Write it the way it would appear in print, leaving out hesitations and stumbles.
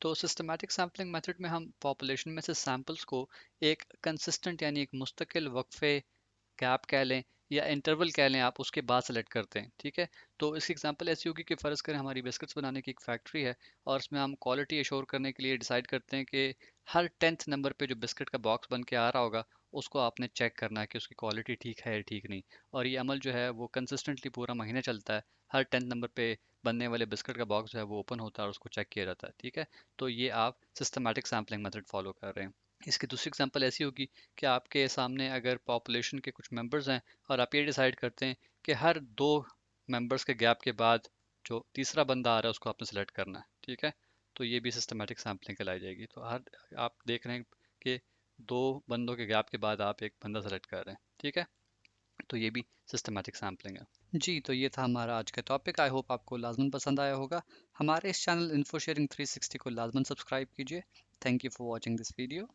तो systematic sampling method में हम पॉपुलेशन में से सैंपल्स को एक कंसिस्टेंट यानी एक मुस्तकिल वक्फे गैप कह लें या इंटरवल कह लें आप उसके बाद सेलेक्ट करते हैं। ठीक है। तो इसकी एग्जांपल ऐसी होगी कि फ़र्ज़ करें हमारी बिस्किट्स बनाने की एक फैक्ट्री है और इसमें हम क्वालिटी एश्योर करने के लिए डिसाइड करते हैं कि हर 10th नंबर पे जो बिस्किट का बॉक्स बन के आ रहा होगा उसको आपने चेक करना है कि उसकी क्वालिटी ठीक है या ठीक नहीं। और ये अमल जो है वो कंसिस्टेंटली पूरा महीना चलता है। हर 10th नंबर पे बनने वाले बिस्किट का बॉक्स जो है वो ओपन होता है और उसको चेक किया जाता है। ठीक है। तो ये आप सिस्टमैटिक सैम्पलिंग मेथड फॉलो कर रहे हैं। इसकी दूसरी एग्जांपल ऐसी होगी कि आपके सामने अगर पॉपुलेशन के कुछ मेंबर्स हैं और आप ये डिसाइड करते हैं कि हर 2 मेंबर्स के गैप के बाद जो तीसरा बंदा आ रहा है उसको आपने सेलेक्ट करना है। ठीक है। तो ये भी सिस्टमेटिक सैम्पलिंग कहलाई जाएगी। तो हर आप देख रहे हैं कि 2 बंदों के गैप के बाद आप एक बंदा सेलेक्ट कर रहे हैं। ठीक है। तो ये भी सिस्टमेटिक सैम्पलिंग है। जी, तो ये था हमारा आज का टॉपिक। आई होप आपको लाजमन पसंद आया होगा। हमारे इस चैनल इन्फो शेयरिंग 360 को लाजमन सब्सक्राइब कीजिए। Thank you for watching this video.